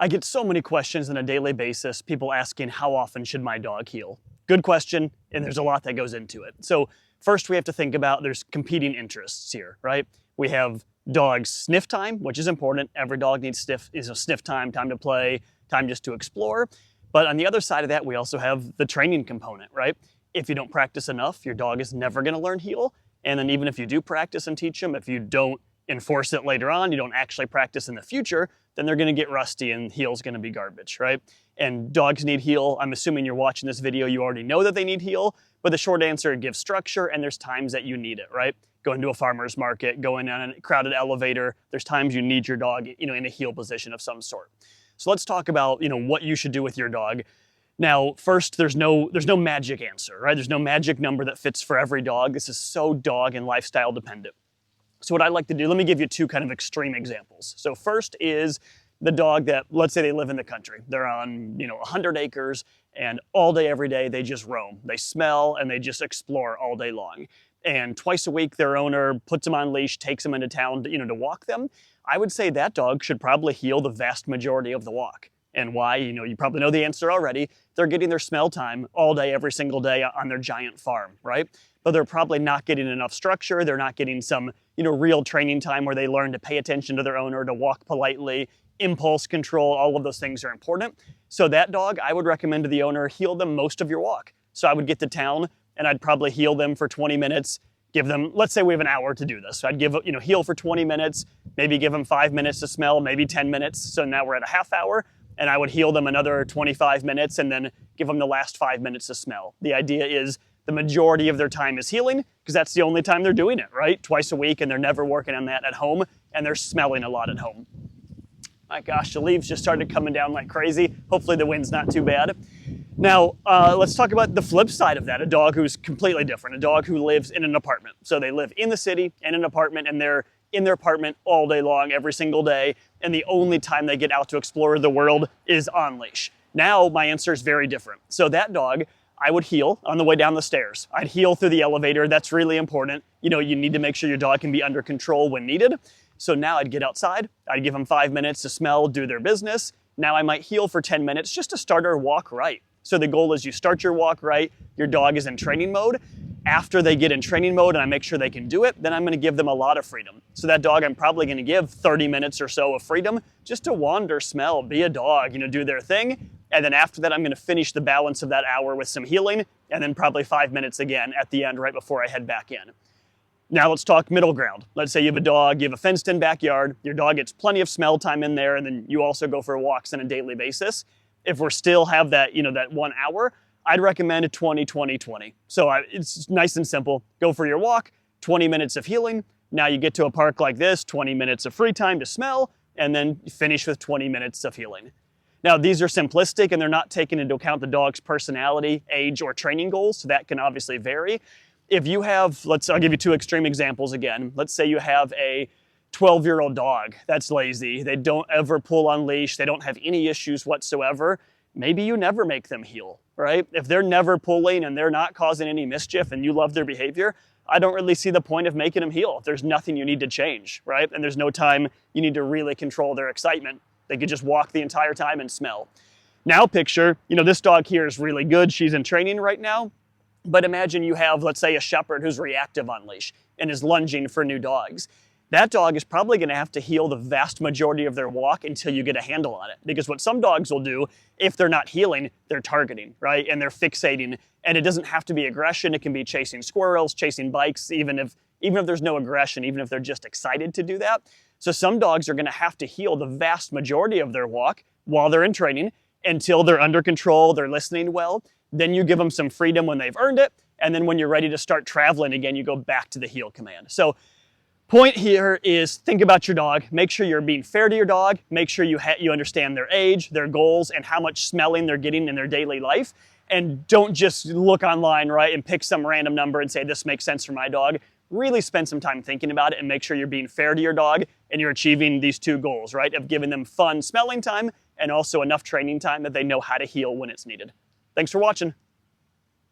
I get so many questions on a daily basis, people asking how often should my dog heel? Good question, and there's a lot that goes into it. So first we have to think about there's competing interests here, right? We have dogs' sniff time, which is important. Every dog needs sniff time, time to play, time just to explore. But on the other side of that, we also have the training component, right? If you don't practice enough, your dog is never gonna learn heel. And then even if you do practice and teach them, if you don't enforce it later on, you don't actually practice in the future, then they're gonna get rusty and heel's gonna be garbage, right? And dogs need heel. I'm assuming you're watching this video, you already know that they need heel, but the short answer, it gives structure and there's times that you need it, right? Going to a farmer's market, going on a crowded elevator, there's times you need your dog, in a heel position of some sort. So let's talk about, what you should do with your dog. Now, first, there's no magic answer, right? There's no magic number that fits for every dog. This is so dog and lifestyle dependent. So what I'd like to do, let me give you two kind of extreme examples. So first is the dog that, let's say they live in the country. They're on, 100 acres and all day, every day, they just roam. They smell and they just explore all day long. And twice a week, their owner puts them on leash, takes them into town, to walk them. I would say that dog should probably heel the vast majority of the walk. And why? You probably know the answer already. They're getting their smell time all day, every single day on their giant farm, right? But they're probably not getting enough structure. They're not getting some, real training time where they learn to pay attention to their owner, to walk politely, impulse control, all of those things are important. So that dog, I would recommend to the owner, heel them most of your walk. So I would get to town and I'd probably heel them for 20 minutes, give them, let's say we have an hour to do this. So I'd give, heel for 20 minutes, maybe give them 5 minutes to smell, maybe 10 minutes. So now we're at a half hour. And I would heel them another 25 minutes and then give them the last 5 minutes to smell. The idea is the majority of their time is heeling because that's the only time they're doing it, right? Twice a week and they're never working on that at home and they're smelling a lot at home. My gosh, the leaves just started coming down like crazy. Hopefully the wind's not too bad. Now, let's talk about the flip side of that, a dog who's completely different, a dog who lives in an apartment. So they live in the city, in an apartment, and they're in their apartment all day long, every single day, and the only time they get out to explore the world is on leash. Now, my answer is very different. So that dog, I would heel on the way down the stairs. I'd heel through the elevator. That's really important. You need to make sure your dog can be under control when needed. So now I'd get outside. I'd give them 5 minutes to smell, do their business. Now I might heel for 10 minutes just to start our walk right. So the goal is you start your walk right, your dog is in training mode. After they get in training mode and I make sure they can do it, then I'm gonna give them a lot of freedom. So that dog, I'm probably gonna give 30 minutes or so of freedom just to wander, smell, be a dog, do their thing. And then after that, I'm gonna finish the balance of that hour with some healing and then probably 5 minutes again at the end right before I head back in. Now let's talk middle ground. Let's say you have a dog, you have a fenced in backyard, your dog gets plenty of smell time in there and then you also go for walks on a daily basis. If we're still have that, that 1 hour, I'd recommend a 20-20-20. So it's nice and simple. Go for your walk, 20 minutes of healing. Now you get to a park like this, 20 minutes of free time to smell, and then finish with 20 minutes of healing. Now these are simplistic and they're not taking into account the dog's personality, age, or training goals, so that can obviously vary. If you have, I'll give you two extreme examples again. Let's say you have a 12-year-old dog that's lazy. They don't ever pull on leash. They don't have any issues whatsoever. Maybe you never make them heel, right? If they're never pulling and they're not causing any mischief and you love their behavior, I don't really see the point of making them heel. There's nothing you need to change, right? And there's no time you need to really control their excitement. They could just walk the entire time and smell. Now picture, this dog here is really good. She's in training right now. But imagine you have, let's say, a shepherd who's reactive on leash and is lunging for new dogs. That dog is probably going to have to heel the vast majority of their walk until you get a handle on it. Because what some dogs will do, if they're not heeling, they're targeting, right? And they're fixating. And it doesn't have to be aggression. It can be chasing squirrels, chasing bikes, even if there's no aggression, even if they're just excited to do that. So some dogs are going to have to heel the vast majority of their walk while they're in training until they're under control, they're listening well. Then you give them some freedom when they've earned it. And then when you're ready to start traveling again, you go back to the heel command. So point here is think about your dog. Make sure you're being fair to your dog. Make sure you understand their age, their goals, and how much smelling they're getting in their daily life. And don't just look online, right, and pick some random number and say, this makes sense for my dog. Really spend some time thinking about it and make sure you're being fair to your dog and you're achieving these two goals, right, of giving them fun smelling time and also enough training time that they know how to heel when it's needed. Thanks for watching.